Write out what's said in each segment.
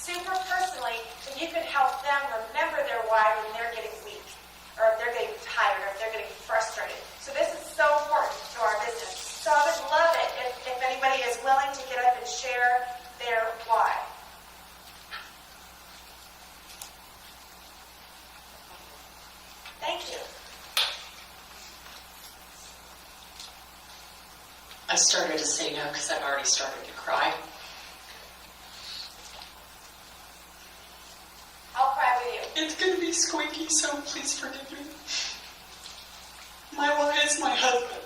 super personally, so you can help them remember their why when they're getting weak, or if they're getting tired, or if they're getting frustrated. So this is so important to our business. So I would love it if anybody is willing to get up and share their why. Thank you. I started to say no because I've already started to cry. I'll cry with you. It's going to be squeaky, so please forgive me. My why is my husband.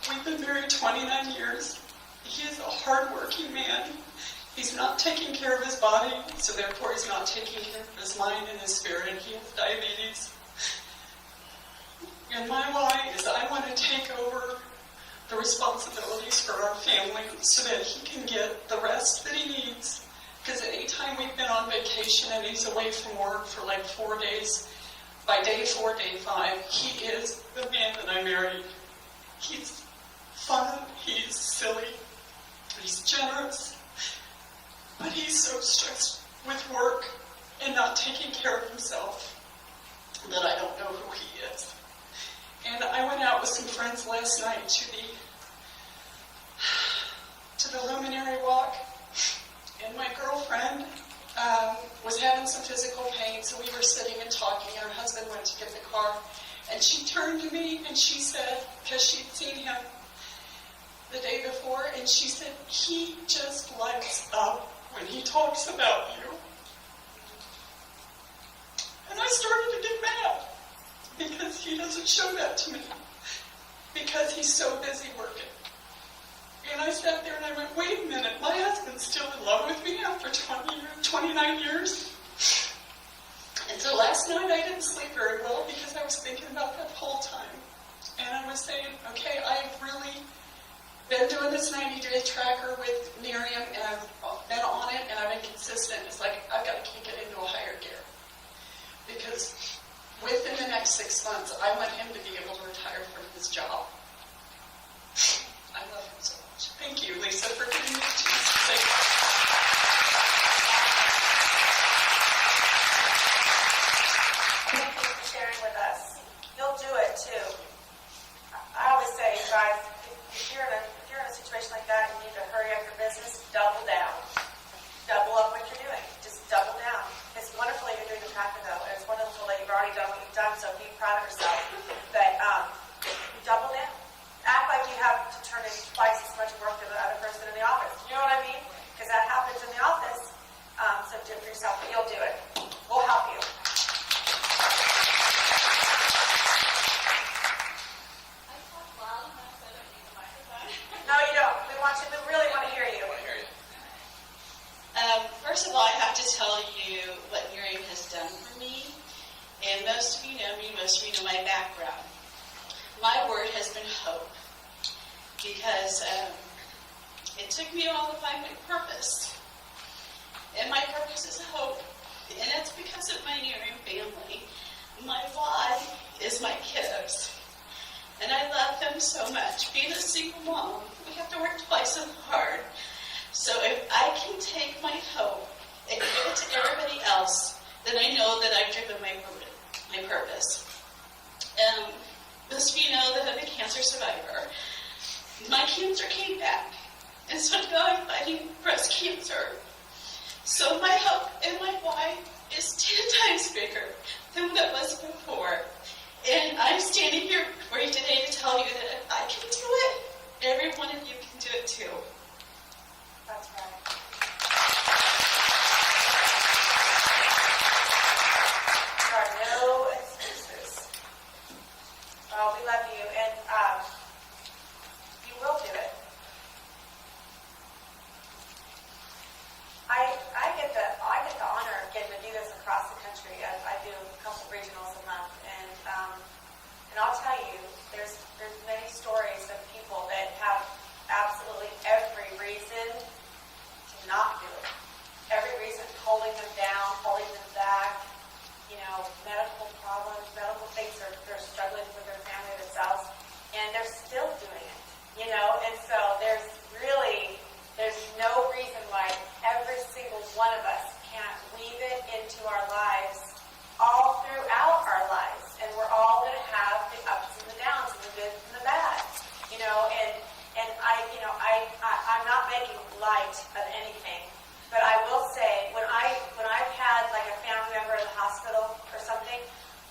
We've been married 29 years. He is a hard-working man. He's not taking care of his body, so therefore he's not taking care of his mind and his spirit. He has diabetes. And my why is I want to take over the responsibilities for our family so that he can get the rest that he needs. Because anytime we've been on vacation and he's away from work for like 4 days, by day 4, day 5, he is the man that I married. He's fun, he's silly, he's generous, but he's so stressed with work and not taking care of himself that I don't know who he is. And I went out with some friends last night to the luminary walk, and my girlfriend was having some physical pain, so we were sitting and talking, and her husband went to get the car, and she turned to me and she said, because she'd seen him the day before, and she said, he just lights up when he talks about you. And I started to get mad because he doesn't show that to me because he's so busy working. And I sat there and I went, wait a minute, my husband's still in love with me after 29 years? And so last night I didn't sleep very well because I was thinking about that whole time. And I was saying, okay, I've really been doing this 90-day tracker with Nerium, and I've been on it, and I've been consistent. It's like, I've got to kick it into a higher gear. Because within the next 6 months, I want him to be able to retire from his job. I love him so much. Thank you, Lisa, for giving me the chance to say that. Thank you for sharing with us. You'll do it too. I always say, guys, if you're in a situation like that and you need to hurry up your business, double down. Double up what you're doing. Just double down. It's wonderful that you're doing the tracker though, and it's wonderful that you've already done what you've done, so be proud of yourself. But double down. Act like you have to turn in twice as much work to the other person in the office. You know what I mean? Because that happens in the office. So do it for yourself, but you'll do it. We'll help you. No, you don't. We really want to hear you. First of all, I have to tell you what Nerium has done for me. And most of you know me, most of you know my background. My word has been hope. Because it took me a while to find my purpose. And my purpose is hope. And it's because of my Nerium family. My why is my kiddos. And I love them so much. Being a single mom, we have to work twice as hard. So if I can take my hope and give it to everybody else, then I know that I've driven my purpose. Most of you know that I'm a cancer survivor. My cancer came back. And so now I'm fighting breast cancer. So my hope and my why is 10 times bigger than what it was before. And I'm standing here for you today to tell you that if I can do it, every one of you can do it too. That's right. There are no excuses. Well, we love you, and you will do it. I get the honor of getting to do this across the country. I do a couple regionals a month, and I'll tell you, there's many stories of people that have absolutely every reason to not do it. Every reason holding them down, holding them back, medical problems, medical things they're struggling with their family themselves, and they're still doing it, and so there's no reason why every single one of into our lives all throughout our lives. And we're all going to have the ups and the downs and the good and the bad. I'm not making light of anything, but I will say when I've had like a family member in the hospital or something,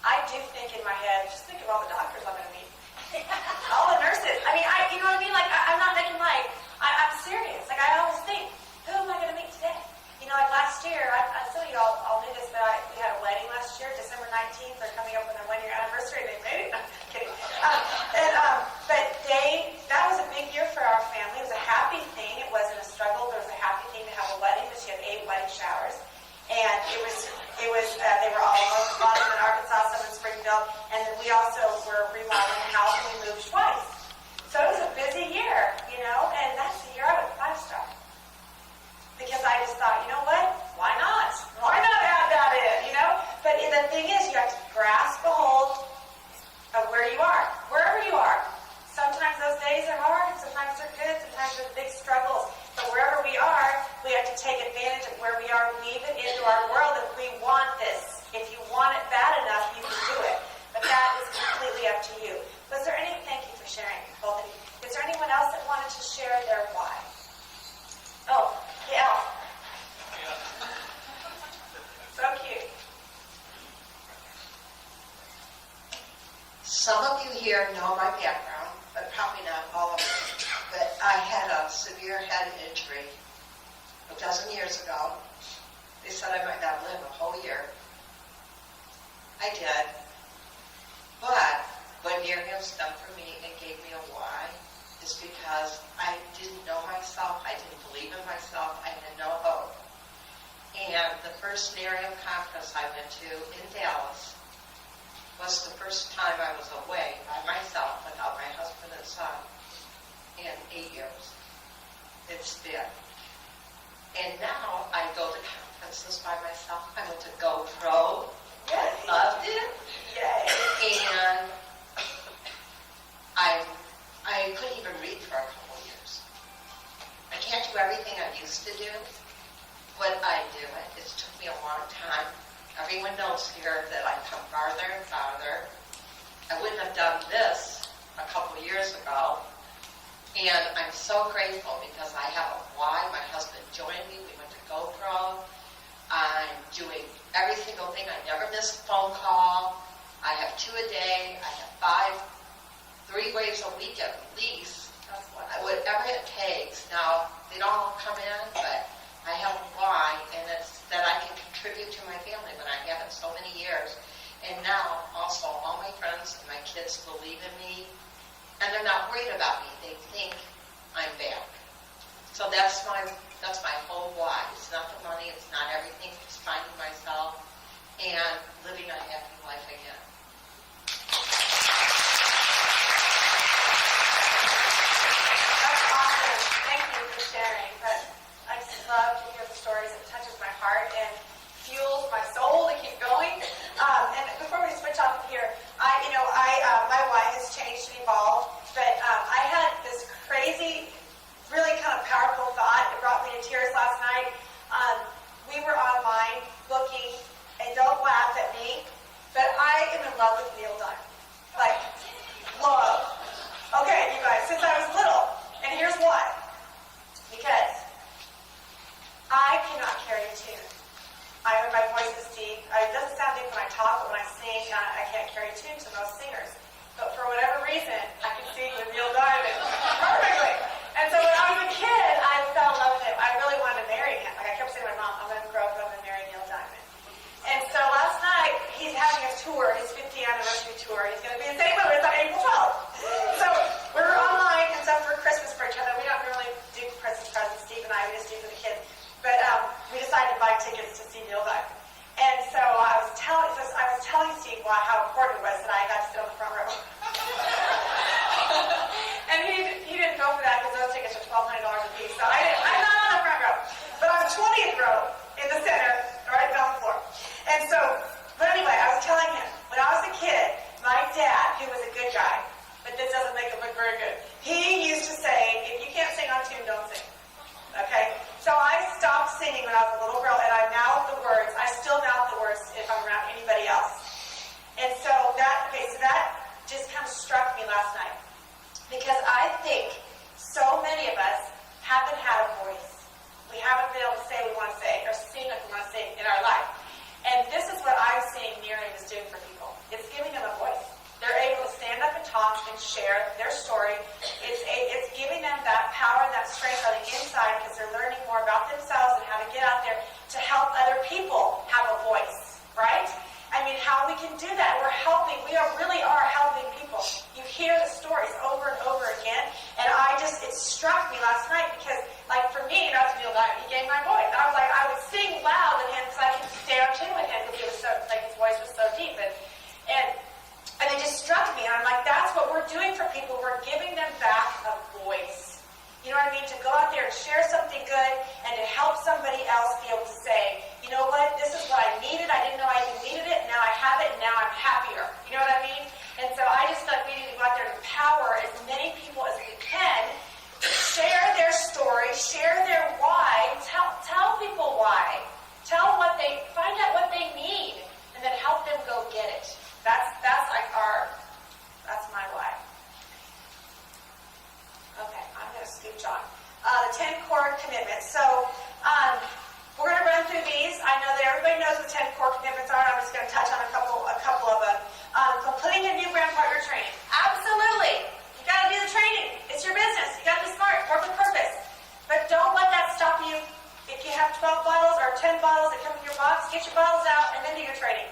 I do think in my head, just think of all the doctors I'm going to meet, all the nurses. I mean, you know what I mean? Like I'm not making light. I'm serious. Like I always think, who am I going to meet today? Like last year, some of you all knew this, but we had a wedding last year, December 19th. They're coming up on their 1-year anniversary. They made it. No, I'm kidding. That was a big year for our family. It was a happy thing. It wasn't a struggle. There was a happy thing to have a wedding, but she had 8 wedding showers. And it was. They were all a lot of them in Arkansas, some in Springfield, and then we also were remodeling the house and we moved twice. So it was a busy year, and that's the year I went 5-star. Because I just thought, you know what? Why not? Why not add that in, But the thing is, you have to grasp a hold of where you are, wherever you are. Sometimes those days are hard, sometimes they're good, sometimes there's big struggles. But wherever we are, we have to take advantage of where we are, weave it into our world if we want this. If you want it bad enough, you can do it. But that is completely up to you. Thank you for sharing, both of you. Is there anyone else that wanted to share their why? Oh, yeah. So cute. Some of you here know my background, but probably not all of you. But I had a severe head injury a dozen years ago. They said I might not live a whole year. I did. But what Nerium's done for me and gave me a why is because I didn't know myself. I didn't believe in myself. I had no hope. And the first Nerium conference I went to in Dallas was the first time I was away by myself without my husband and son in 8 years. It's been. And now I go to conferences by myself. I went to GoPro. Yes. Loved it. Yay. And I couldn't even read for a couple of years. I can't do everything I used to do, but I do it. It took me a long time. Everyone knows here that I've come farther and farther. I wouldn't have done this a couple of years ago. And I'm so grateful because I have a why. My husband joined me. We went to GoPro. I'm doing every single thing. I never miss a phone call. I have 2 a day. I have 3 waves a week at least. Whatever it takes. Now, they don't all come in, but I have a why, and it's that I can contribute to my family when I haven't so many years. And now, also, all my friends and my kids believe in me, and they're not worried about me. They think I'm back. So that's my whole why. It's not the money. It's not everything. It's finding myself and living a happy life again. That's awesome. Thank you for sharing. But I just love to hear the stories. It touches my heart and fuels my soul to keep going. And before we switch off of here, my why has changed and evolved. But I had this crazy, really kind of powerful thought. It brought me to tears last night. We were online booking, and don't laugh at me, but I am in love with Neil Diamond. Like, love. Okay, you guys, since I was little. And here's why. Because I cannot carry a tune. My voice is deep. It doesn't sound deep when I talk, but when I sing, I can't carry a tune to most singers. But for whatever reason, I can sing with Neil Diamond perfectly. And so when I was a kid, I fell in love with him. I really wanted to marry him. Like I kept saying to my mom, I'm going to grow up and I'm going to marry Neil Diamond. And so last night, he's having a tour, his 50th anniversary tour. He's going to be in St. Louis on April 12th. So we're online and stuff for Christmas for each other. We don't really do Christmas presents, Steve and I. We just do for the kids. But we decided to buy tickets to see Neil Diamond. And so I was telling Steve how important it was that I got to sit on the front row. And he didn't go for that because those tickets are $1,200 a piece. So I'm not on the front row. But I'm 20th row in the center, right down the floor. And so, but anyway, I was telling him, when I was a kid, my dad, who was a good guy, but this doesn't make him look very good, he used to say, if you can't sing on tune, don't sing. Okay? So So I stopped singing when I was a little girl, and I mouthed the words. I still mouth the words if I'm around anybody else. And so that just kind of struck me last night. Because I think so many of us haven't had a voice. We haven't been able to say what we want to say or sing what we want to sing in our life. And this is what I'm seeing Nerium is doing for people. It's giving them a voice. They're able to stand up and talk and share their story. It's giving them that power and that strength on the inside because they're learning more about themselves and how to get out there to help other people have a voice, right? I mean, how we can do that. We're helping. We really are helping people. You hear the stories over and over again. And it struck me last night because, like, for me, that's Neil Diamond. He gave my voice. I was like, I would sing loud with him because I could stay on tune with him because he was so, like, his voice was so deep. And it just struck me. And I'm like, that's what we're doing for people. We're giving them back a voice. You know what I mean? To go out there and share something good and to help somebody else be able to say, you know what, this is what I needed. I didn't know I even needed it. Now I have it, and now I'm happier. You know what I mean? And so I just feel like we need to go out there and empower as many people as we can, share their story, share their why, tell people why. Tell them find out what they need, and then help them go get it. That's my why. Okay, I'm going to scooch on. The 10 core commitments. So, we're going to run through these. I know that everybody knows what 10 core commitments are. I'm just going to touch on a couple of them. Completing a new brand partner training. Absolutely. You got to do the training. It's your business. You got to be smart. Work with purpose. But don't let that stop you. If you have 12 bottles or 10 bottles that come in your box, get your bottles out and then do your training.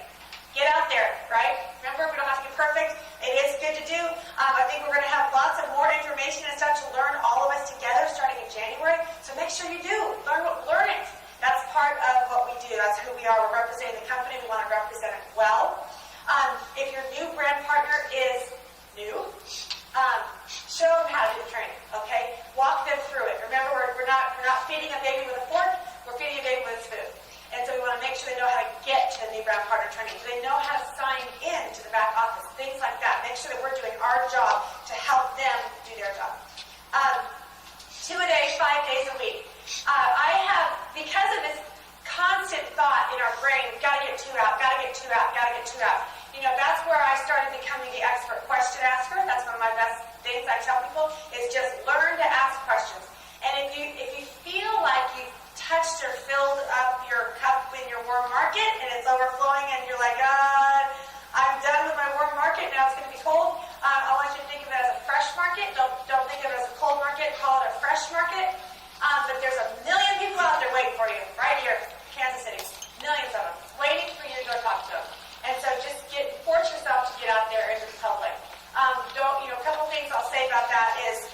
Get out there, right? Remember, we don't have to be perfect. It is good to do. I think we're going to have lots of more information and stuff to learn, all of us together, starting in January. So make sure you do. Learn it. That's part of what we do. That's who we are. We're representing the company. We want to represent it well. If your new brand partner is new, show them how to do the training, okay? Walk them through it. Remember, we're not feeding a baby with a fork. We're feeding a baby with a spoon. And so we want to make sure they know how to get to the new brand partner training. Do they know how to sign in to the back office? Things like that. Make sure that we're doing our job to help them do their job. 2 a day, 5 days a week. I have, because of this constant thought in our brain, got to get 2 out, got to get 2 out, got to get 2 out. You know, that's where I started becoming the expert question asker. That's one of my best things I tell people is just learn to ask questions. And if you feel like you've touched or filled up your cup in your warm market and it's overflowing and you're like, I'm done with my warm market, now it's going to be cold, I want you to think of it as a fresh market. Don't think of it as a cold market. Call it a fresh market. But there's a million people out there waiting for you, right here, Kansas City. Millions of them, waiting for you to go talk to them. And so just force yourself to get out there into the public. A couple things I'll say about that is,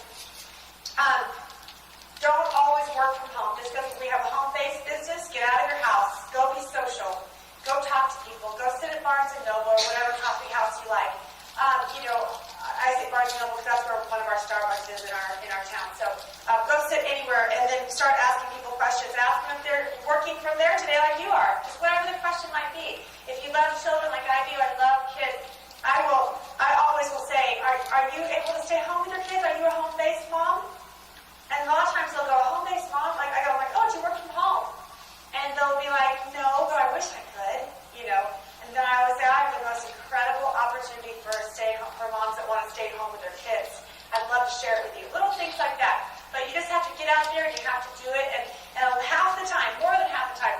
don't always work from home. Just because we have a home-based business, get out of your house. Go be social. Go talk to people. Go sit at Barnes & Noble or whatever coffee house you like. I say Barnes & Noble because that's where one of our Starbucks is in our town. So go sit anywhere and then start asking people questions. Ask them if they're working from there today like you are. Just whatever the question might be. If you love children like I do, I love kids. I always will say, are you able to stay home with your kids? Are you a home-based mom? And a lot of times they'll go, home-based mom? Like, I go, oh, do you work from home? And they'll be like, no, but I wish I could, And then I always say, I have the most incredible opportunity for moms that want to stay home with their kids. I'd love to share it with you. Little things like that. But you just have to get out there and you have to do it. And half the time, more than half the time,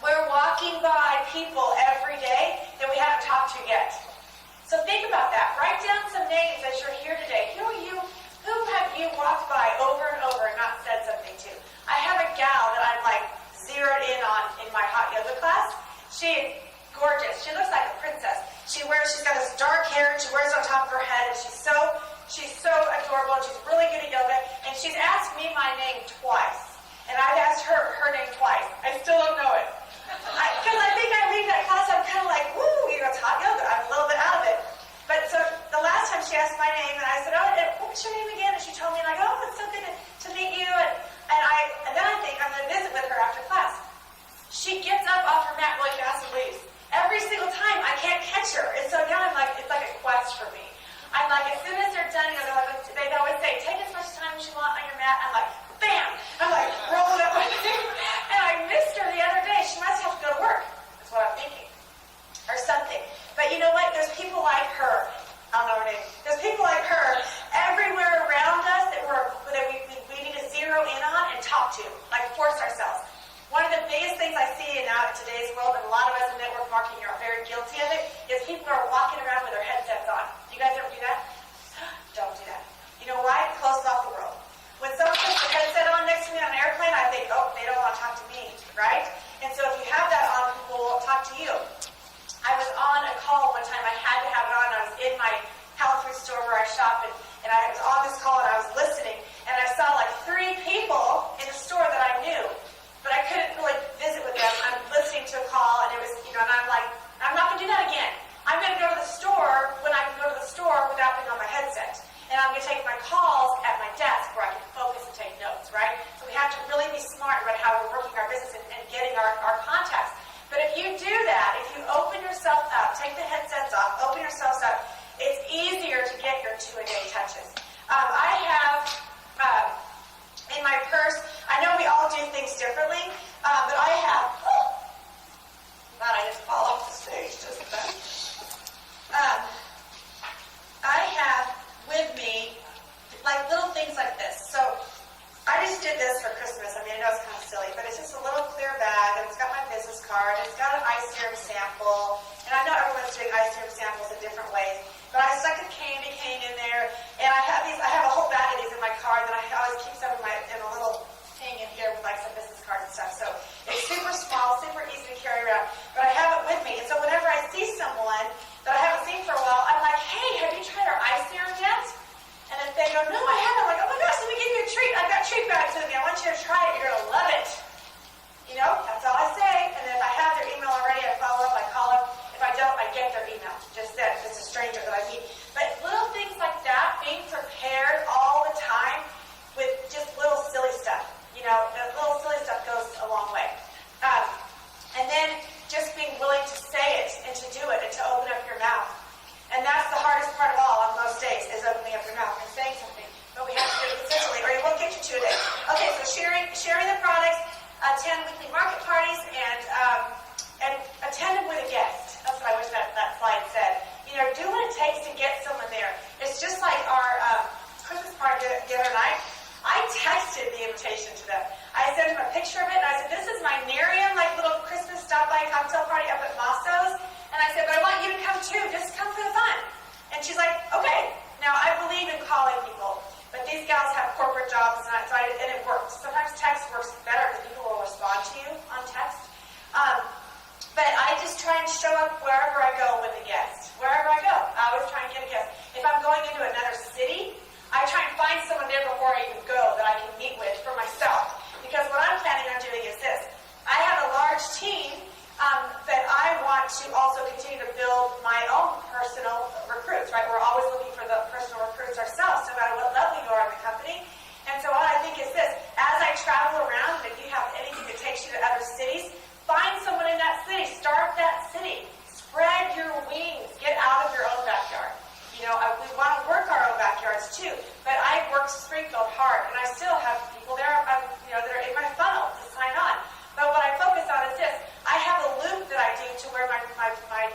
we're walking by people every day that we haven't talked to yet. So think about that. Write down some names as you're here today. Who have you walked by over and over and not said something to? I have a gal that I'm like zeroed in on in my hot yoga class. She is gorgeous. She looks like a princess. She's got this dark hair and she wears it on top of her head and she's so adorable and she's really good at yoga and she's asked me my name twice. And I've asked her name twice. I still don't know it. Because I think I leave that class, I'm kind of like, woo, it's hot yoga. I'm a little bit out of it. But so the last time she asked my name, and I said, what's your name again? And she told me, like, it's so good to meet you. And then I think I'm going to visit with her after class. She gets up off her mat really fast and leaves. Every single time, I can't catch her. And so now I'm like, it's like a quest for me. I'm like, as soon as they're done, they always say, take as much time as you want on your mat. I'm like, bam! I'm like, rolling up my marketing are very guilty of it, is people are walking around with their headsets on. Do you guys ever do that? Don't do that. You know why? It closes off the world. When someone puts their headset on next to me on an airplane, I think, oh, they don't want to talk to me, right? And so if you have that on, people will talk to you. I was on a call one time. I had to have it on. I was in my health food store where I shop, and I was on this call, and I was listening, and I saw like 3 people in the store that I knew, but I couldn't really visit with them. I'm listening to a call, and it was, and I'm like, I'm not going to do that again. I'm going to go to the store when I can go to the store without being on my headset. And I'm going to take my calls at my desk where I can focus and take notes, right? So we have to really be smart about how we're working our business and getting our contacts. But if you do that, if you open yourself up, take the headsets off, open yourselves up, it's easier to get your 2-a-day touches. I have in my purse, I know we all do things differently, but I have, God, I just fall off the stage just a bit. I have with me like little things like this. So I just did this for Christmas. I mean, I know it's kind of silly, but it's just a little clear bag, and it's got my business card, and it's got an ice serum sample. And I know everyone's doing ice serum samples in different ways, but I stuck a candy cane in there, and I have a whole bag of these in my car, and then I always keep some in a little thing in here with like some business cards and stuff. So it's super small, super easy to carry around, but I have it with me. And so whenever I see someone that I haven't seen for a while, I'm like, hey, have you tried our ice serum yet? And if they go, no, I haven't, I'm like, oh my gosh, let me give you a treat. I've got treat bags with me. I want you to try it. You're going to love it. You know, that's all I say. And then if I have their email already, I follow up, I call them. If I don't, I get their email. Just that, it's a stranger that I meet. But little things like that, being prepared all the time with just little silly stuff. You know, the little silly stuff goes a long way. And then just being willing to say it and to do it and to open up your mouth. And that's the hardest part of all on most days, is opening up your mouth and saying something. But we have to do it consistently, or you won't get your 2-a-day. Okay, so sharing the products, attend weekly market parties, and attend them with a guest. That's what I wish that slide said. You know, do what it takes to get someone there. It's just like our Christmas party the other night. I texted the invitation to them. I sent them a picture of it, and I said, this is my Nerium, like little Christmas stop-by cocktail party up at Mosso's. And I said, but I want you to come too. Just come for the fun. And she's like, okay. Now, I believe in calling people, but these gals have corporate jobs, and it works. Sometimes text works better because people will respond to you on text. But I just try and show up wherever I go with a guest. Wherever I go, I always try and get a guest. If I'm going into another city, I try and find someone there before I even go that I can meet with for myself. Because what I'm planning on doing is this. I have a large team that I want to also continue to build my own personal recruits, right? We're always looking for the personal recruits ourselves, no matter what level you are in the company. And so what I think is this. As I travel around, and if you have anything that takes you to other cities, find someone in that city. Start that city. Spread your wings. Get out of your own backyard. You know, we want to work our own backyards too, but I worked Springfield hard, and I still have people there, that are in my funnel to sign on. But what I focus on is this. I have a loop that I do to where my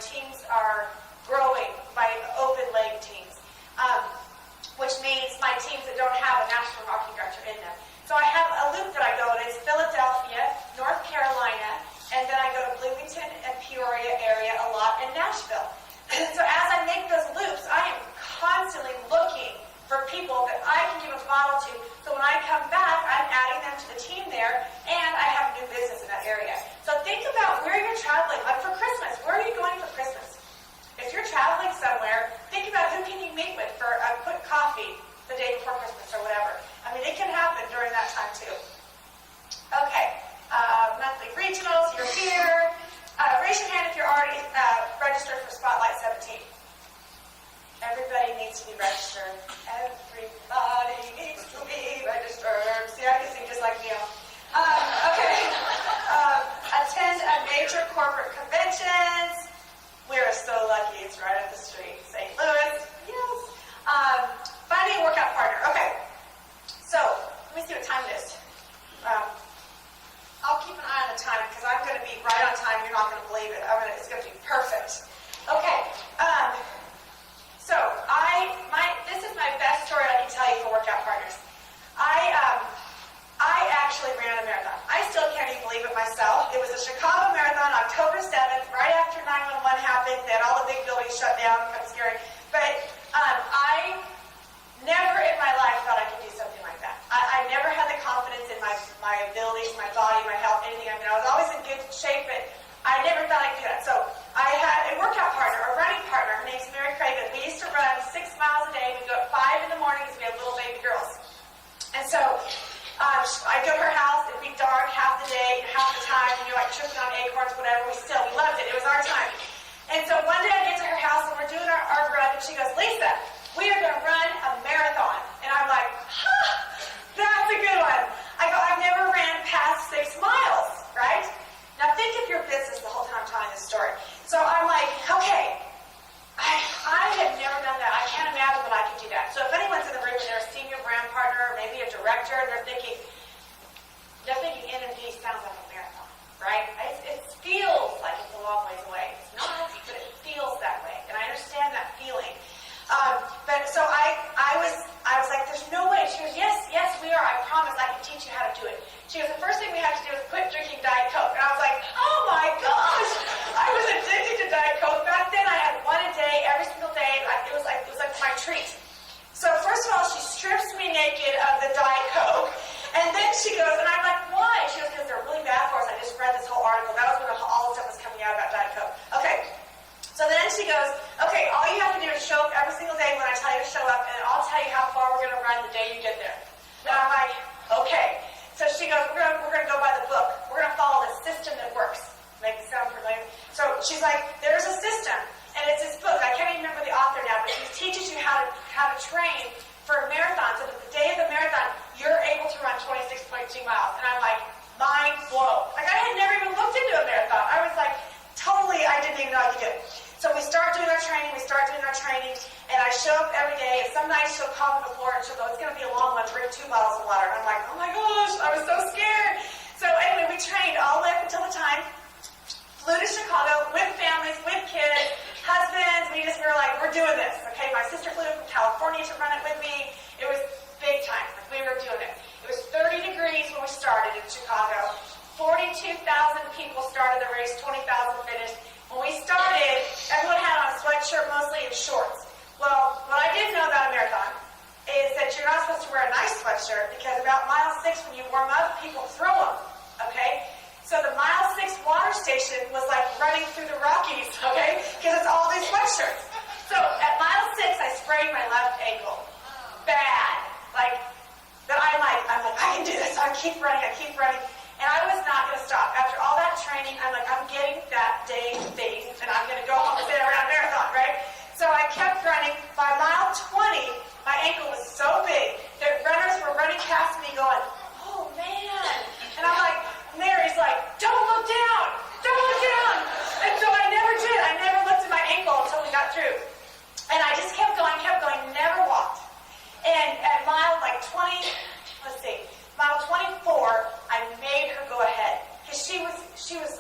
teams are growing, my open leg teams, which means my teams that don't have a national marketing director in them. So I have a loop that I go, and it's Philadelphia, North Carolina, and then I go to Bloomington and Peoria area a lot, and Nashville. So as I make those loops, I am constantly looking for people that I can give a model to. So when I come back, I'm adding them to the team there, and I have new business in that area. So think about where you're traveling. Like for Christmas, where are you going for Christmas? If you're traveling somewhere, think about who can you meet with for a quick coffee the day before Christmas or whatever. I mean, it can happen during that time too. Okay, monthly regionals, you're here. Raise your hand if you're already registered for Spotlight 17. Everybody needs to be registered. Everybody needs to be registered. See, I can sing just like Neil. Okay. Attend a major corporate conventions. We're so lucky it's right up the street. St. Louis. Yes. Finding a workout partner. Okay. So, let me see what time it is. I'll keep an eye on the time because I'm going to be right on time. You're not going to believe it. It's going to be perfect. Okay. So this is my best story I can tell you for And so one day I get to her house and we're doing our run, and she goes, Lisa, we are going to run a marathon. And I'm like, that's a good one. I go, I've never ran past 6 miles, right? Now think of your business the whole time I'm telling this story. So I'm like, okay, I have never done that. I can't imagine that I could do that. So if anyone's in the room and they're a senior brand partner, or maybe a director, and they're thinking NMD sounds like a marathon, right? It feels like it's a long ways away. It's not, but it feels that way. And I understand that feeling. But so I was like, there's no way. She goes, yes, we are. I promise I can teach you how to do it. She goes, the first thing we have to do is quit drinking Diet Coke. And I was like, oh my gosh, I was addicted to Diet Coke. Back then I had one a day, every single day. It was like my treat. So first of all, she strips me naked of the Diet Coke. And then she goes, and I'm like, why? She goes, because they're really bad for us. I just read this whole article. That was when all the stuff was coming out about Diet Coke. Okay. So then she goes, okay, all you have to do is show up every single day when I tell you to show up, and I'll tell you how far we're going to run the day you get there. And I'm like, okay. So she goes, we're going to go by the book. We're going to follow the system that works. Make it sound familiar? So she's like, there's a system, and it's this book. I can't even remember the author now, but he teaches you how to train for a marathon, so that the day of the marathon, you're able to run 26.2 miles. And I'm like, mind blown. Like, I had never even looked into a marathon. I was like, totally, I didn't even know I could do it. So we start doing our training, and I show up every day, and some nights she'll call me before, and she'll go, it's going to be a long one, bring 2 bottles of water. And I'm like, oh my gosh, I was so scared. So anyway, we trained all the way up until the time, flew to Chicago with families, with kids, husbands. We were like, we're doing this, okay? My sister flew from California to run it with me. It was big time. Like, we were doing it. It was 30 degrees when we started in Chicago. 42,000 people started the race, 20,000 finished. When we started, everyone had on a sweatshirt mostly and shorts. Well, what I didn't know about a marathon is that you're not supposed to wear a nice sweatshirt, because about mile 6 when you warm up, people throw them, okay? So the mile 6 water station was like running through the Rockies, okay? Because it's all these sweatshirts. So at mile 6, I sprained my left ankle. Bad. Like, that I'm like, I can do this. I keep running. And I was not going to stop. After all that training, I'm like, I'm getting that dang thing, and I'm going to go home and say I ran a marathon, right? So I kept running. By mile 20, my ankle was so big that runners were running past me going, oh, man. And I'm like, Mary's like, don't look down. Don't look down. And so I never did. I never looked at my ankle until we got through. And I just kept going, never walked. And at mile like 20, mile 24, I made her go ahead. Because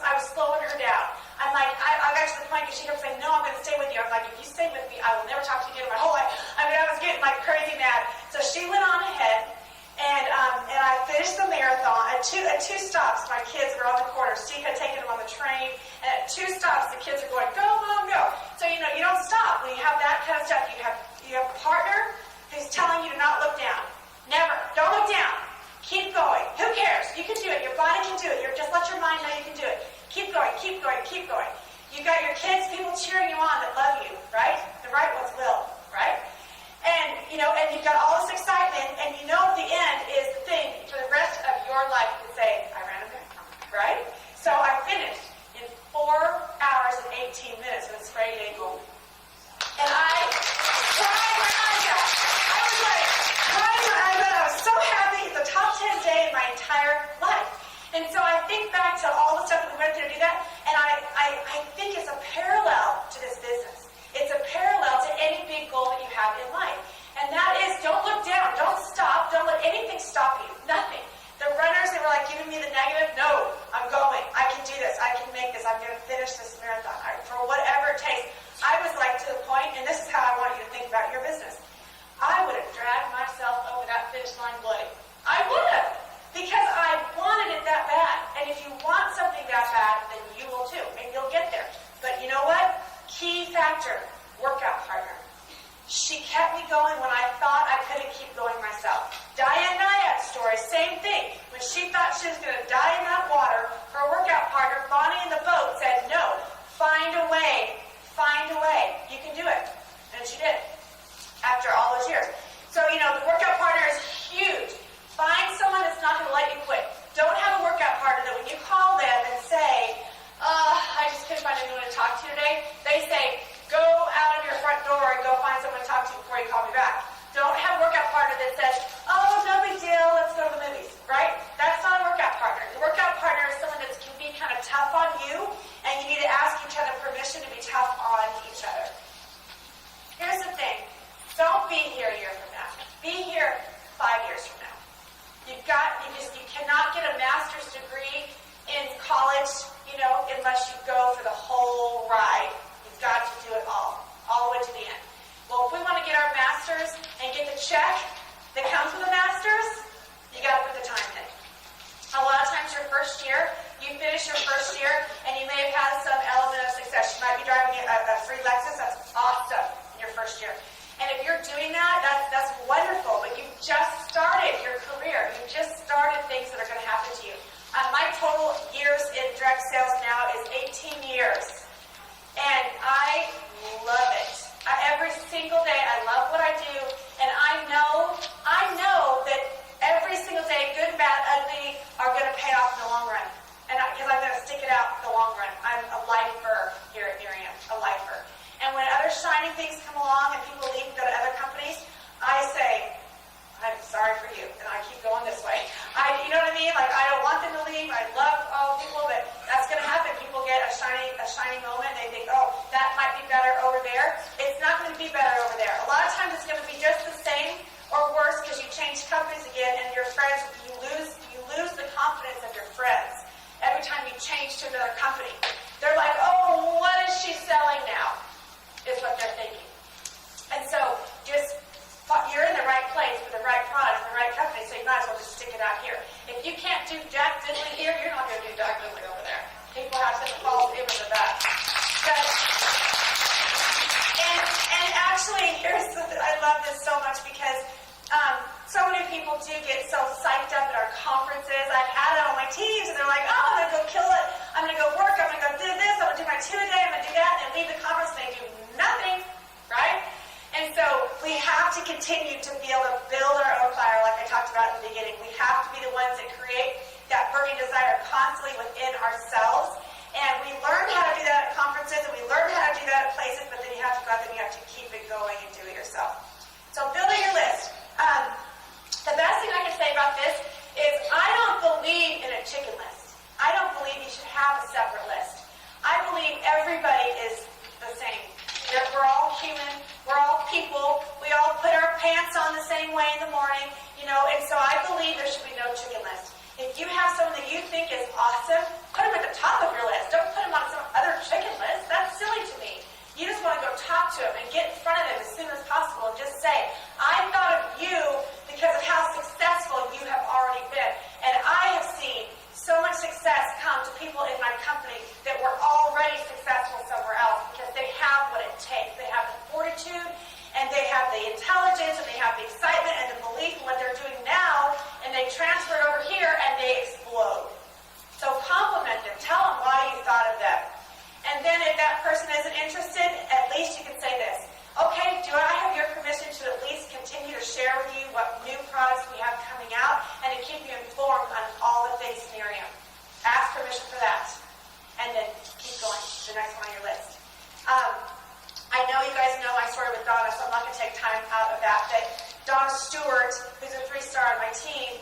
I was slowing her down. I'm like, I got to the point because she kept saying, no, I'm going to stay with you. I'm like, if you stay with me, I will never talk to you again in my whole life. I mean, I was getting like crazy mad. So she went on ahead, and I finished the marathon. At two stops, my kids were on the corner. Steve had taken them on the train. And at 2 stops, the kids are going, go, Mom, go. So, you don't stop. When you have that kind of stuff, you have a partner who's telling you to not look down. Never. Don't look down. Keep going. Who cares? You can do it. Your body can do it. Just let your mind know you can do it. Keep going. You got your kids, people cheering you on that love you, right? The right ones will, right? And, and you've got all this excitement, and the end is the thing for the rest of your life to say, I ran a marathon, right? So I finished in 4 hours and 18 minutes with a sprained ankle. And I cried my eyes out. I was like, crying my eyes out. I was so happy. It's the top 10 day in my entire life. And so I think back to all the stuff that we went through to do that, and I think it's a parallel to this business. It's a parallel to any big goal that you have in life. And that is, don't look down. Don't stop. Don't let anything stop you. Nothing. The runners, they were like giving me the negative. No, I'm going. I can do this. I can make this. I'm going to finish this marathon. For whatever it takes. I was like to the point, and this is how I want you to think about your business. I would have dragged myself over that finish line bloody. I would have. Because I wanted it that bad. And if you want something that bad, then you will too. And you'll get there. But you know what? Key factor, workout partner. She kept me going when I thought I couldn't keep going myself. Diane Nyad's story, same thing. When she thought she was going to die in that water, her workout partner, Bonnie in the boat, said, no, find a way. Find a way. You can do it. And she did. After all those years. So, the workout partner is huge. Find someone that's not going to let you quit. Don't have a workout partner that when you call them and say, I just couldn't find anyone to talk to today, they a free Lexus, that's awesome in your first year. And if you're doing that, that's wonderful, but you've just started your career. You've just started things that are going to happen to you. My total years in direct sales now is 18 years. And I love it. Every single day, I love what I do, and I know that every single day, good, bad, ugly, are going to pay off in the long run. And because I'm going to stick it out in the long run. I'm a lifer here at Nerium, a lifer. And when other shiny things come along and people leave and go to other companies, I say, I'm sorry for you, and I keep going this way. You know what I mean? Like, I don't want them to leave. I love all people, but that's going to happen. People get a shiny moment, and they think, oh, that might be better over there. It's not going to be better over there. A lot of times it's going to be just the same or worse because you change companies again, and your friends, you lose the confidence of your friends every time you change to another company. They're like, oh, what is she selling now? Is what they're thinking. And so you're in the right place with the right product, the right company, so you might as well just stick it out here. If you can't do jack diddly here, you're not going to do jack diddly over there. People have such a false image of that. And actually, I love this so much because so many people do get so psyched up at our conferences. I've had it on my teams, and they're like, oh, I'm going to go kill it. I'm going to go work. I'm going to go do this. I'm going to do my 2 a day. I'm going to do that. And leave the conference, and they do nothing, right? And so we have to continue to be able to build our own fire, like I talked about in the beginning. We have to be the ones that create that burning desire constantly within ourselves. And we learn how to do that at conferences, and we learn how to do that at places, but then you have to go out there and you have to keep it going and do it yourself. So building your list. The best thing I can say about this is I don't believe in a chicken list. I don't believe you should have a separate list. I believe everybody is the same. We're all human. We're all people. We all put our pants on the same way in the morning, and so I believe there should be no chicken list. If you have someone that you think is awesome, put them at the top of your list. Don't put them on some other chicken list. That's silly to me. You just want to go talk to them and get in front of them as soon as possible and just say, I thought of you because of how successful you have already been. And I have seen so much success come to people in my company that were already successful somewhere else because they have what it takes. They have the fortitude, and they have the intelligence, and they have the excitement and the belief in what they're doing now, and they transfer it over here, and they explode. So compliment them. Tell them why you thought of them. And then if that person isn't interested, at least you can say this. Okay, do I have your permission to at least continue to share with you what new products we have coming out and to keep you informed on all the things Nerium? Ask permission for that. And then keep going to the next one on your list. I know you guys know my story with Donna, so I'm not going to take time out of that. But Donna Stewart, who's a 3-star on my team,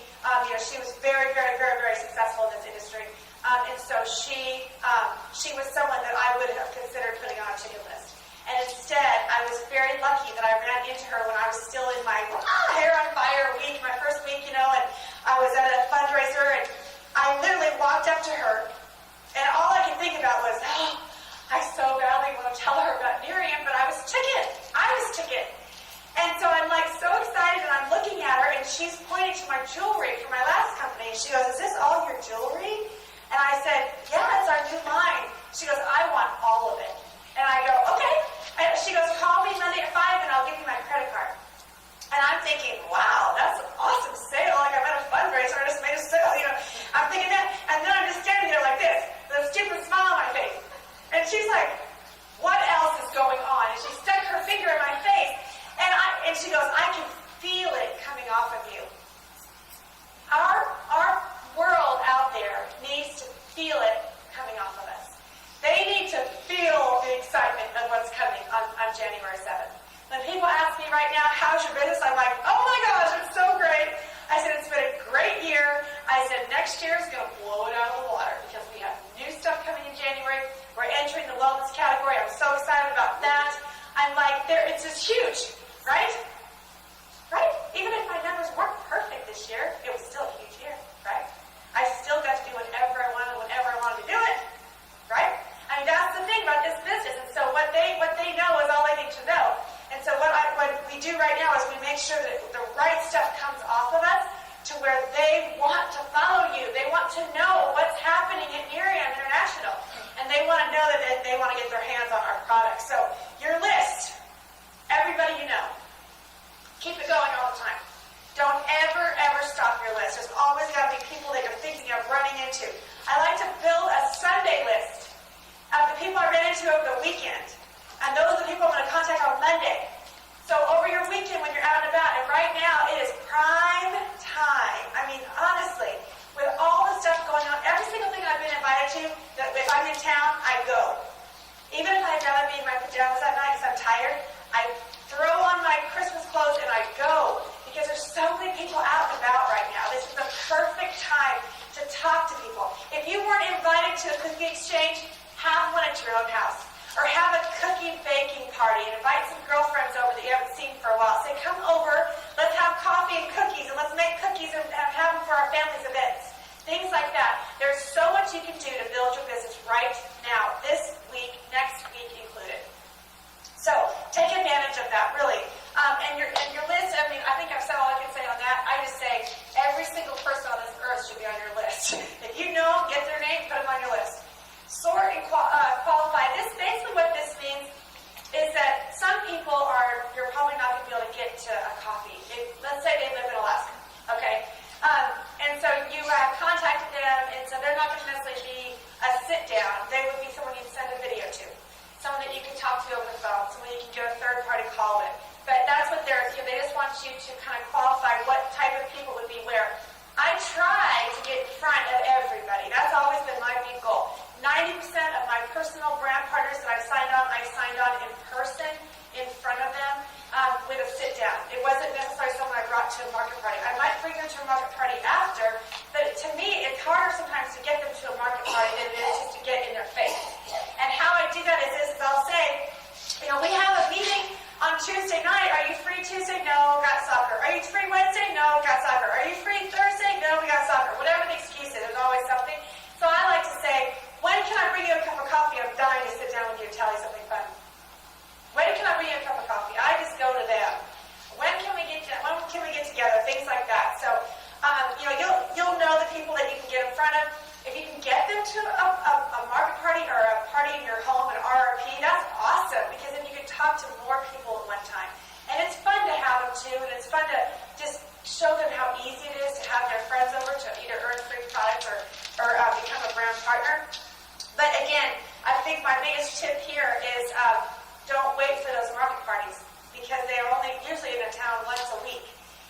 she was very, very, very, very successful in this industry. And so she was someone that I would have considered putting on a chicken list. And instead, I was very lucky that I ran into her when I was still in my hair on fire week, my first week, and I was at a fundraiser, and I literally walked up to her, and all I could think about was, oh, I so badly want to tell her about Nerium, but I was chicken. And so I'm like so excited, and I'm looking at her, and she's pointing to my jewelry from my last company. She goes, is this all your jewelry? And I said, yeah, it's our new line. She goes, I want all of it. And I go, okay. And she goes, call me Monday at 5 and I'll give you my credit card. And I'm thinking, wow, that's an awesome sale. Like I'm at a fundraiser, I just made a sale, I'm thinking that. And then I'm just standing there like this, with a stupid smile on my face. And she's like, what else is going on? And she stuck her finger in my face. And she goes, I can feel it coming off of you. Our world out there needs to feel it coming off of us. They need to feel the excitement of what's coming on January 7th. When people ask me right now, how's your business? I'm like, oh my gosh, it's so great. I said, it's been a great year. I said, next year is going to blow it out of the water because we have new stuff coming in January. We're entering the wellness category. I'm so excited about that. I'm like, it's just huge, right? Right? Even if my numbers weren't perfect this year, it was still a huge year, right? I still got to do whatever I wanted, whenever I wanted to do it, right? I mean, that's the thing about this business. And so what they know is all they need to know. And so what we do right now is we make sure that the right stuff comes off of us to where they want to follow you. They want to know what's happening at Nerium International. And they want to know that they want to get their hands on our products. pajama, be in my pajamas that night because I'm tired. I throw on my Christmas clothes and I go because there's so many people out and about right now. This is the perfect time to talk to people. If you weren't invited to a cookie exchange, have one at your own house. Or have a cookie baking party and invite some girlfriends over that you haven't seen for a while. Say, come over, let's have coffee and cookies, and let's make cookies and have them for our family's events. Things like that. There's so much you can do to build your business right now, this week, next week included. So take advantage of that, really. And your list, I mean, I think I've said all I can say on that. I just say every single person on this earth should be on your list. If you know them, get their name, put them on your list. Sort and qualify. Basically what this means is that some people you're probably not going to be able to get to a coffee. Let's say they live in Alaska, okay? And so you have contacted them, and so they're not going to necessarily be a sit-down. They would be someone you'd send a video to, someone that you can talk to over the phone, someone you can get a third-party call with. But that's what they just want you to kind of qualify what type of people would be where. I try to get in front of everybody. That's always been my big goal. 90% of my personal brand partners that I signed on in person in front of them with a sit-down. It wasn't necessarily someone I brought to a market party. I might bring them to a market party after, but to me, it's harder sometimes to get them to a market party than it is just to get in their face. And how I do that is I'll say, we have a meeting on Tuesday night. Are you free Tuesday? No, got soccer. Are you free Wednesday? No, got soccer. Are you free Thursday? No, we got soccer. Whatever the excuse is, there's always something. So I like to say, when can I bring you a cup of coffee? I'm dying to sit down with you and tell you something fun. When can I bring you a cup of coffee? I just go to them. When can we get together? Things like that. So, you'll know the people that you can get in front of. If you can get them to a market party or a party in your home, an RRP, that's awesome because then you can talk to more people at one time. And it's fun to have them too, and it's fun to just show them how easy it is to have their friends over to either earn free products or become a brand partner. But again, I think my biggest tip here is don't wait for those market parties because they are only usually in a town once a week.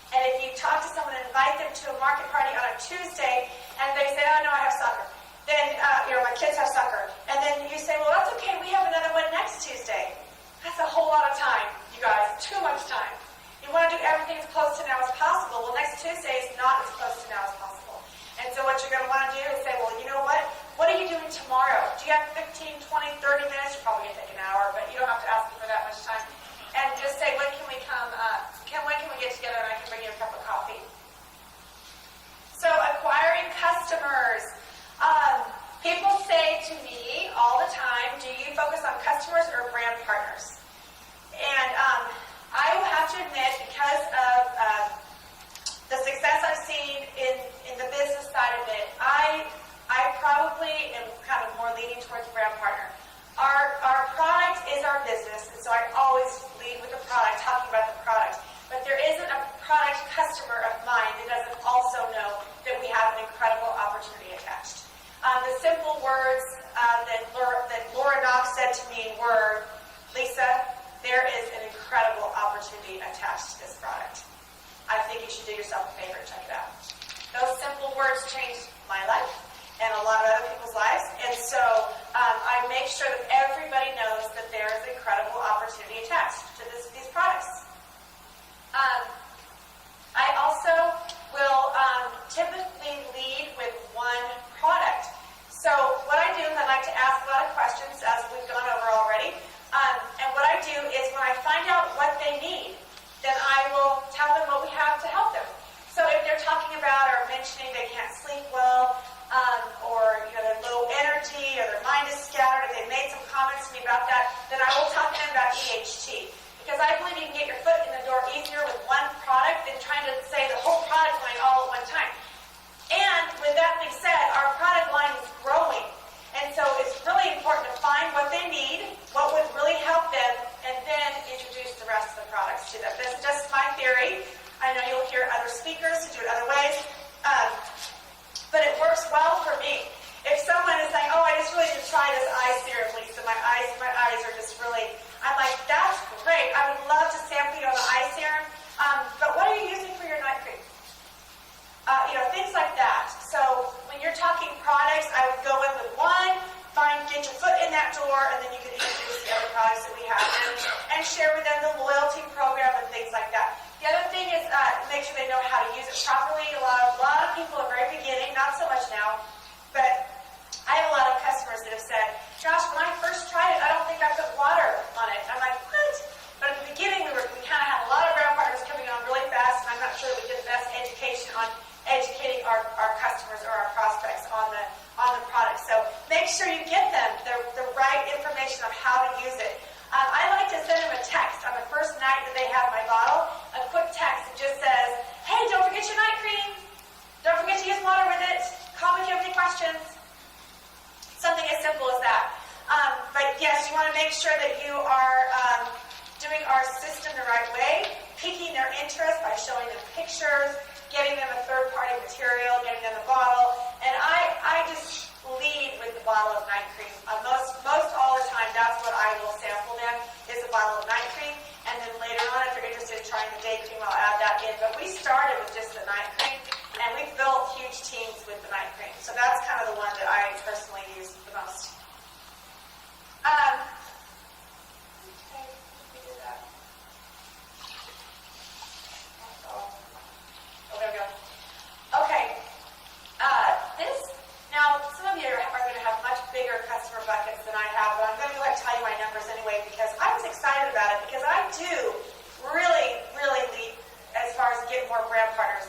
And if you talk to someone and invite them to a market party on a Tuesday and they say, oh no, I have soccer. Then, my kids have soccer. And then you say, well, that's okay, we have another one next Tuesday. That's a whole lot of time, you guys, too much time. You want to do everything as close to now as possible. Well, next Tuesday is not as close to now as possible. And so what you're going to want to do is say, well, you know what? What are you doing tomorrow? Do you have 15, 20, 30 minutes? You're probably going to take an hour, but you don't have to ask me for that much time. And just say, when can we come, when can we get together and I can bring you a cup of coffee? So acquiring customers. People say to me all the time, do you focus on customers or brand partners? And I will have to admit, because of the success I've seen in the business side of it, I probably am kind of more leaning towards brand partner. Our product is our business, and so I always lead with the product, talking about the product. But there isn't a product customer of mine that doesn't also know that we have an incredible opportunity attached. The simple words that Laura Knox said to me were, Lisa, there is an incredible opportunity attached to this product. I think you should do yourself a favor and check it out. Those simple words changed my life and a lot of other people's lives. And so I make sure that everybody knows that there is incredible opportunity attached to these products. I also will typically lead with one product. So what I do is I like to ask a lot of questions, as we've gone over already. And what I do is when I find out what they need, then I will tell them what we have to help them. So if they're talking about or mentioning they can't sleep well, or they're low energy, or their mind is scattered, if they made some comments to me about that, then I will talk to them about EHT. Because I believe you can get your foot in the door easier with one product than trying to say the whole product line all at one time. And with that being said, our product line is growing. And so it's really important to find what they need, what would really help them, and then introduce the rest of the products to them. This is just my theory. I know you'll hear other speakers who do it other ways. But it works well for me. If someone is saying, oh, I just really need to try this eye serum, Lisa, my eyes are just really, I'm like, that's great. I would love to sample you on the eye serum. But what are you using for your night cream? Things like that. So when you're talking products, I would go in with one, get your foot in that door, and then you can introduce the other products that we have and share with them the loyalty program and things like that. The other thing is make sure they know how to use it properly. A lot of people at the very beginning, not so much now, but I have a lot of customers that have said, "Gosh, when I first tried it, I don't think I put water on it." I'm like, "What?" But at the beginning, we kind of had a lot of brand partners coming on really fast, and I'm not sure that we did the best education on educating our customers or our prospects on the product. So make sure you get them the right information on how to use it. I like to send them a text on the first night that they have my bottle, a quick text that just says, "Hey, don't forget your night cream. Don't forget to use water with it. Call me if you have any questions." Something as simple as that. But yes, you want to make sure that you are doing our system the right way, piquing their interest by showing them pictures, getting them a third-party material, getting them a bottle. And I just lead with the bottle of night cream. Most all the time, that's what I will sample them, is a bottle of night cream. And then later on, if they're interested in trying the day cream, I'll add that in. But we started with just the night cream, and we've built huge teams with the night cream. So that's kind of the one that I personally use the most. Okay, we did that. Oh, there we go. Okay. Now, some of you are going to have much bigger customer buckets than I have, but I'm going to go ahead and tell you my numbers anyway because I was excited about it because I do really, really lead as far as getting more brand partners.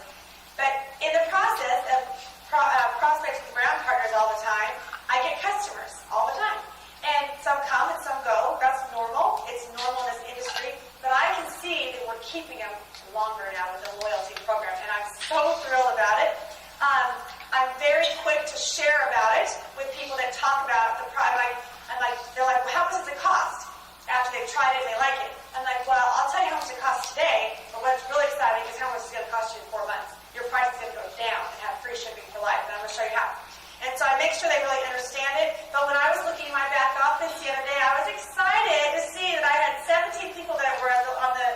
But in the process of prospecting brand partners all the time, I get customers all the time. And some come and some go. That's normal. It's normal in this industry. But I can see that we're keeping them longer now with the loyalty program, and I'm so thrilled about it. I'm very quick to share about it with people that talk about the product. They're like, "Well, how much does it cost?" After they've tried it and they like it. I'm like, "Well, I'll tell you how much it costs today, but what's really exciting is how much it's going to cost you in 4 months. Your price is going to go down and have free shipping for life, and I'm going to show you how." And so I make sure they really understand it. But when I was looking in my back office the other day, I was excited to see that I had 17 people that were on the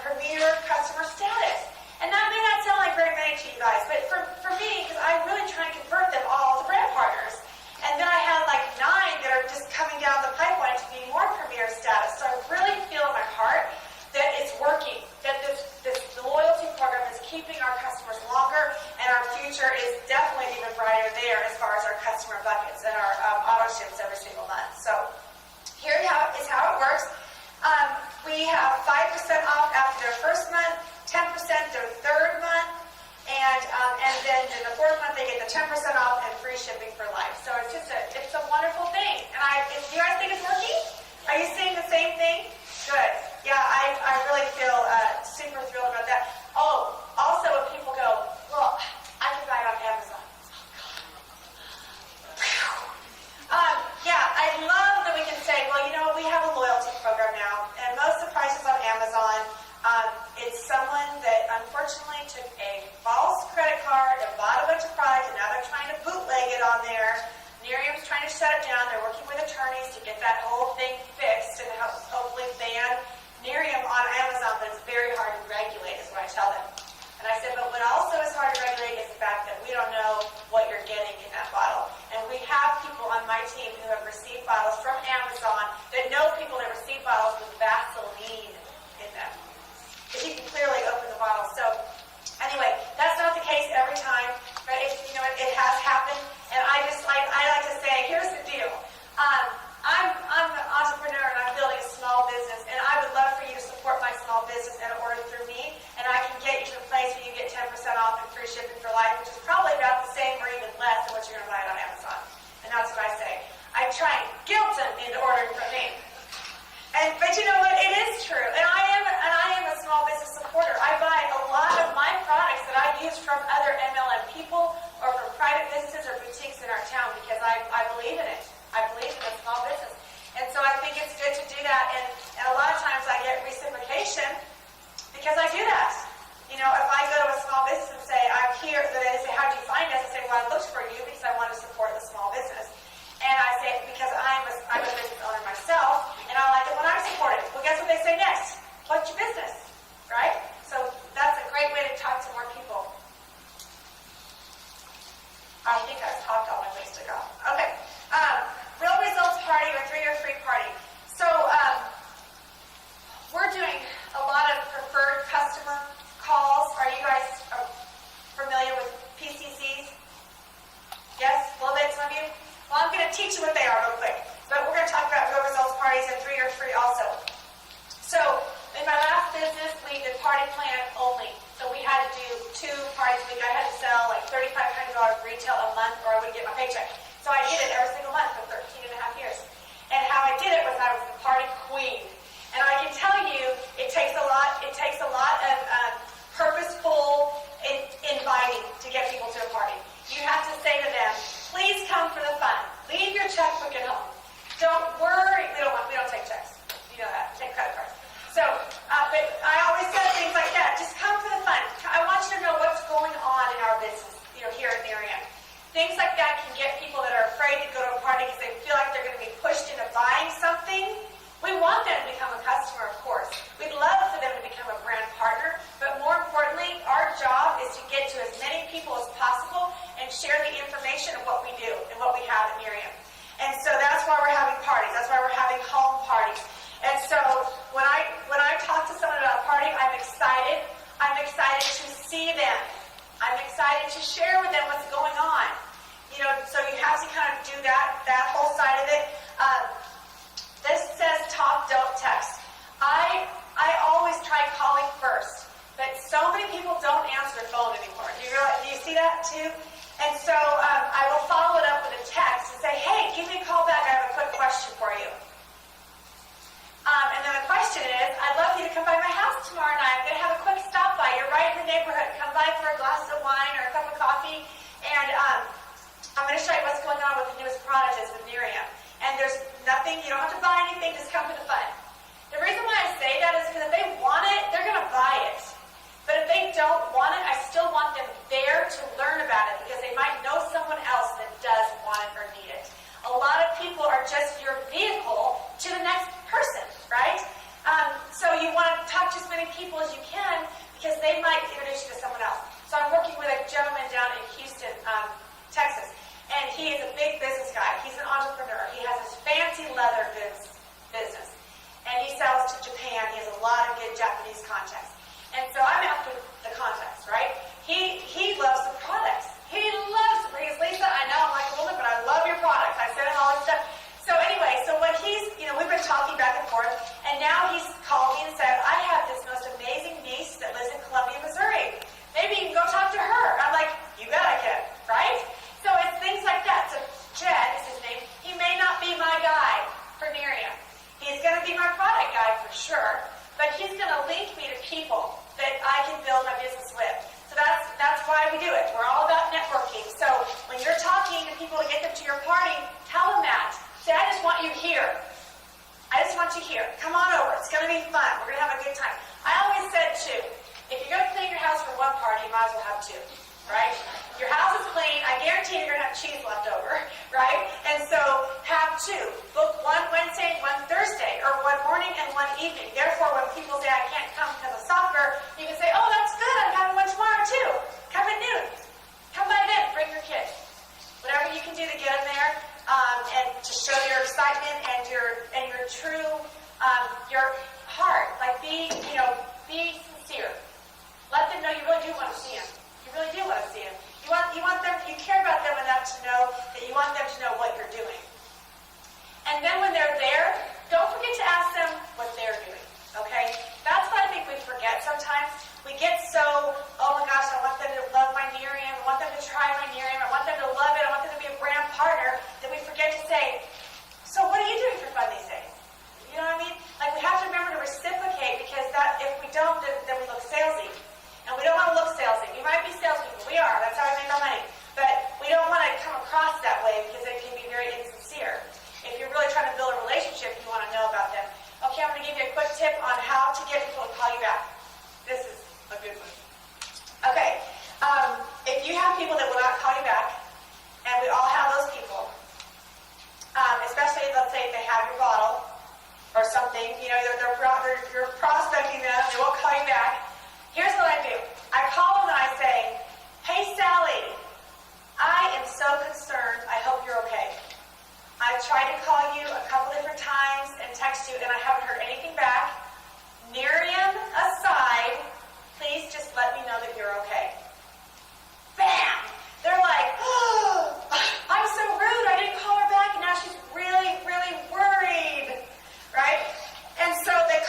premier customer status. And that may not sound like very many to you guys, but for me, because I really try and convert them all to brand partners. And then I had like 9 that are just coming down the pipeline to be more premier status. So I really feel in my heart that it's working, that the loyalty program is keeping our customers longer, and our future is definitely even brighter there as far as our customer buckets and our auto ships every single month. So here is how it works. We have 5% off after their first month, 10% their third month, and then in the fourth month they get the 10% off and free shipping for life. So it's a wonderful thing. And do you guys think it's working? Are you seeing the same thing? Good. Yeah, I really feel super thrilled about that. Oh, also when people go, "Well, I can buy it on Amazon." Yeah, I love that we can say, "Well, you know, we have a loyalty program now, and most of the prices on Amazon, it's someone that unfortunately took a false credit card and bought a bunch of product, and now they're trying to bootleg it on there. Nerium's trying to shut it down. They're working with attorneys to get that whole thing fixed and hopefully ban Nerium on Amazon, but it's very hard to regulate," is what I tell them. And I said, "But what also is hard to regulate is the fact that we don't know what you're getting in that bottle. And we have people on my team who have received bottles from Amazon that know people that receive bottles with Vaseline in them. Because you can clearly open the bottle." So anyway, that's not the case every time, but it has happened. And I like to say, here's the deal. I'm an entrepreneur and I'm building a small business, and I would love for you to support my small business and order through me, and I can get you to a place where you get 10% off and free shipping for life, which is probably about the same or even less than what you're going to buy it on Amazon. And that's what I say. I try and guilt them into ordering from me. But you know what? It is true. And I am a small business supporter. I buy a lot of my products that I use from other MLM people or from private businesses or boutiques in our town because I believe in it. I believe in a small business. And so I think it's good to do that. And a lot of times I get reciprocation because I do that. You know, if I go to a small business and say, "I'm here," they say, "How did you find us?" I say, "Well, I looked for you because I want to support the small business." And I say, "Because I'm a business owner myself, and I like it when I'm supported." Well, guess what they say next? "What's your business?" Right? So that's a great way to talk to more people. I think I've talked all my ways to go. Okay. Real results party or 3-year free party. So party plan only. So we had to do 2 parties a week. I had to sell like $3,500 retail a month or I wouldn't get my paycheck. So I did it every single month for 13 and a half years. And how I did it was I was the party queen. And I can tell you, it takes a lot of purposeful inviting to get people to a party. You have to say to them, please come for the fun. Leave your checkbook at home. Don't worry. We don't take checks. You know that. We take credit cards. So, but I always said things like that. Just come for the fun. I want you to know what's going on in our business, here at Nerium. Things like that can get people that are afraid to go to a party because they feel like they're going to be pushed into buying something. We want them to become a customer, of course. We'd love for them to become a brand partner, but more importantly, our job is to get to as many people as possible and share the information of what we do and what we have at Nerium. And so that's why we're having parties. That's why we're having home parties. And so when I talk to someone about a party, I'm excited. I'm excited to see them. I'm excited to share with them what's going on. So you have to kind of do that whole side of it. This says talk, don't text. I always try calling first, but so many people don't answer their phone anymore. Do you see that too? And so I will follow it up with a text and say, hey, give me a call back. I have a quick question for you. And then the question is, I'd love you to come by my house tomorrow night. I'm going to have a quick stop by. You're right in the neighborhood. Come by for a glass of wine or a cup of coffee. And I'm going to show you what's going on with the newest product is with Nerium. And there's nothing, you don't have to buy anything, just come for the fun. The reason why I say that is because if they want it, they're going to buy it. But if they don't want it, I still want them there to learn about it because they might know someone else that does want it or need it. A lot of people are just your vehicle to the next person, right? So you want to talk to as many people as you can because they might introduce you to someone else. So I'm working with a gentleman down in Houston, Texas, and he is a big business guy. He's an entrepreneur. He has this fancy leather business, and he sells to Japan. He has a lot of good Japanese contacts. And so I'm after the contacts, right? He loves the products. He loves them. He goes, Lisa, I know I'm like a woman, but I love your products. I sent him all this stuff. So anyway, so when we've been talking back and forth, and now he's called me and said, I have this most amazing niece that lives in Columbia, Missouri. Maybe you can go talk to her. I'm like, you bet I can, right? So it's things like that. So Jed is his name. He may not be my guy for Nerium. He's going to be my product guy for sure, but he's going to link me to people that I can build my business with. So that's why we do it. We're all about networking. So when you're talking to people to get them to your party, tell them that. Say, I just want you here. I just want you here. Come on over. It's going to be fun. We're going to have a good time. I always said, too, if you're going to clean your house for one party, you might as well have 2, right? Your house is clean. I guarantee you're going to have cheese left over, right? And so have 2. Book one Wednesday and one Thursday, or one morning and one evening. Therefore, when people say, I can't come because of soccer, you can say, oh, that's good. I'm having one tomorrow, too. Come at noon. Come by then. Bring your kids. Whatever you can do to get them there, and to show your excitement and your true, your heart. Like be sincere. Let them know you really do want to see them. You really do want to see them. You want them. You care about them enough to know that you want them to know what you're doing. And then when they're there, don't forget to ask them what they're doing. Okay? That's what I think we forget sometimes. We get so, oh my gosh, I want them to love my Nerium. I want them to try my Nerium. I want them to love it. I want them to be a brand partner. That we forget to say, so what are you doing for fun these days? You know what I mean? Like we have to remember to reciprocate because that if we don't, then we look salesy. And we don't want to look salesy. We might be salespeople. We are. That's how we make our money. But we don't want to come across that way because it can be very insincere. If you're really trying to build a relationship, you want to know about them. Okay, I'm going to give you a quick tip on how to get people to call you back. This is a good one. Okay, if you have people that will not call you back, and we all have those people, especially let's say if they have your bottle or something, you're prospecting them, they won't call you back. Here's what I do. I call them and I say, hey Sally, I am so concerned. I hope you're okay. I've tried to call you a couple different times and text you, and I haven't heard anything back. Nerium aside, please just let me know that you're okay. Bam! They're like, oh, I'm so rude. I didn't call her back, and now she's really, really worried, right? And so they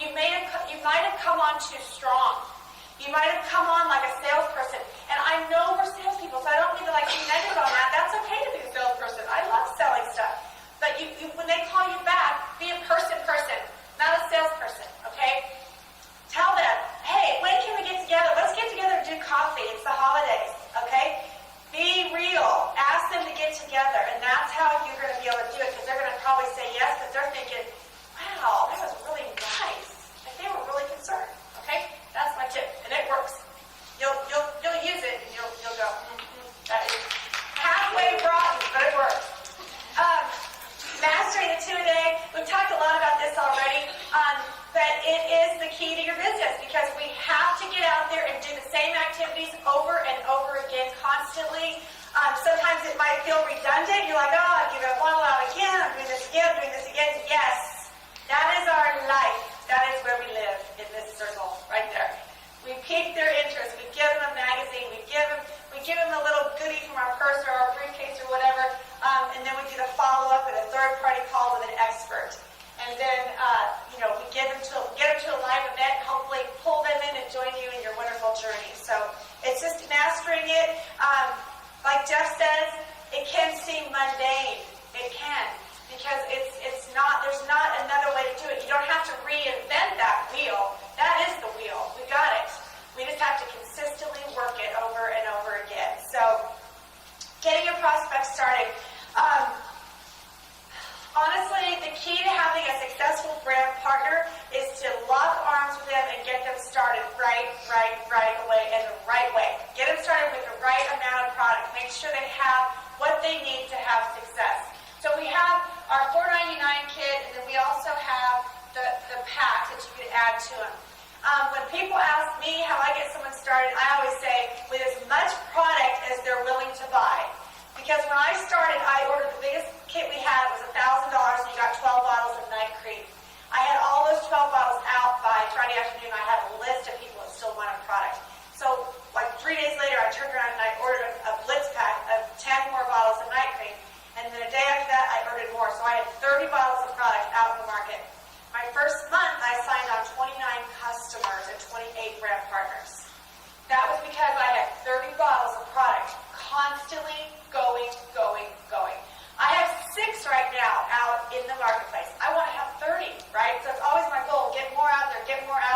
You might have come on too strong. You might have come on like a salesperson. And I know we're salespeople, so I don't mean to like be negative on that. That's okay to be a salesperson. I love selling stuff. But when they call you back, be a person, not a salesperson, okay? Tell them, hey, when can we get together? Let's get together and do coffee. It's the holidays, okay? Be real. Ask them to get together, and that's how you're going to be able to do it, because they're going to probably say yes, because they're thinking, wow, that was really nice. Like they were really concerned, okay? That's my tip, and it works. You'll use it, and you'll go, that is halfway rotten, but it works. Mastering the 2-a-day. We've talked a lot about this already, but it is the key to your business, because we have to get out there and do the same activities over and over again constantly. Sometimes it might feel redundant. You're like, oh, I give it one out again, I'm doing this again, I'm doing this again. Yes, that is our life. That is where we live, in this circle right there. We pique their interest. We give them a magazine. We give them a little goodie from our purse or our briefcase or whatever, and then we do the follow-up and a third-party call with an expert. And then, we get them to a live event and hopefully pull them in and join you in your wonderful journey. So it's just mastering it. Like Jeff says, it can seem mundane. It can, because it's not. There's not another way to do it. You don't have to reinvent that wheel. That is the wheel. We got it. We just have to consistently work it over and over again. So, getting your prospects started. Honestly, the key to having a successful brand partner is to lock arms with them and get them started right away in the right way. Get them started with the right amount of product. Make sure they have what they need to have success. So we have our $4.99 kit, and then we also have the pack that you can add to them. When people ask me how I get someone started, I always say with as much product as they're willing to buy. Because when I started, I ordered the biggest kit we had. It was $1,000, and you got 12 bottles of night cream. I had all those 12 bottles out by Friday afternoon. I had a list of people that still wanted product. So, like 3 days later, I turned around and I ordered a blitz pack of 10 more bottles of night cream. And then a day after that, I ordered more. So I had 30 bottles of product out in the market. My first month, I signed on 29 customers and 28 brand partners. That was because I had 30 bottles of product constantly going. I have 6 right now out in the marketplace. I want to have 30, right? So it's always my goal, get more out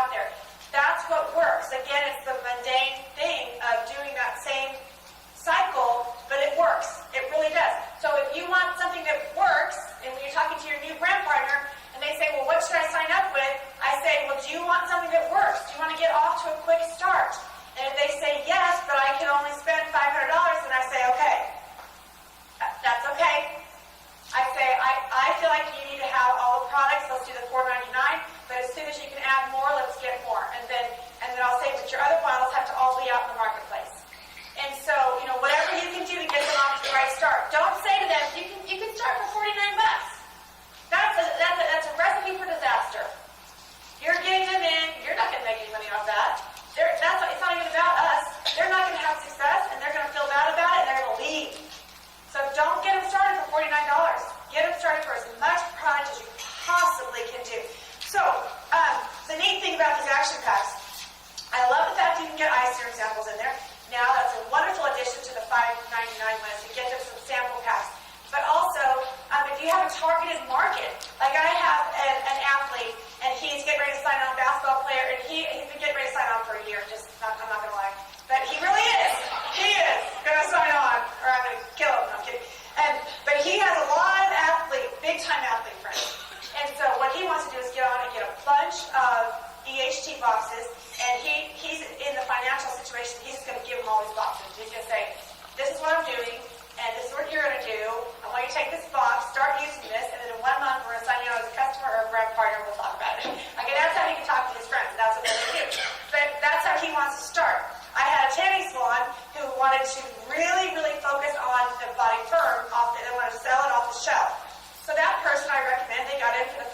there. That's what works. Again, it's the mundane thing of doing that same cycle, but it works. It really does. So if you want something that works, and when you're talking to your new brand partner, and they say, well, what should I sign up with? I say, well, do you want something that works? Do you want to get off to a quick start? And if they say yes, but I can only spend $500, then I say, okay, that's okay. I say, I feel like you need to have all the products. Let's do the $4.99. But as soon as you can add more, let's get more. And then I'll say, but your other bottles have to all be out in the marketplace. And so, whatever you can do to get them off to the right start. Don't say to them, you can start for $49. That's a recipe for disaster. You're getting them in. You're not going to make any money off that. It's not even about us. They're not going to have success, and they're going to feel bad about it, and they're going to leave. So don't get them started for $49. Get them started for as much product as you possibly can do. So the neat thing about these action packs, I love the fact you can get eye serum samples in there. Now that's a wonderful addition to the $5.99 list to get them some sample packs. But also, if you have a targeted market, like I have an athlete, and he's getting ready to sign on, a basketball player, and he's been getting ready to sign on for a year. I'm not going to lie. But he really is. He is going to sign on, or I'm going to kill him. No, I'm kidding. But he has a lot of big-time athlete friends. And so what he wants to do is get on and get a bunch of EHT boxes, and he's in the financial situation, he's just going to give them all these boxes. He's going to say, this is what I'm doing, and this is what you're going to do. I want you to take this box, start using this, and then in 1 month we're going to sign you on as a customer or a brand partner, we'll talk about it. Okay, that's how he can talk to his friends. That's what they're going to do. But that's how he wants to start. I had a tanning salon who wanted to really, really focus on the body firm. They wanted to sell it off the shelf. So that person I recommend, they got in for the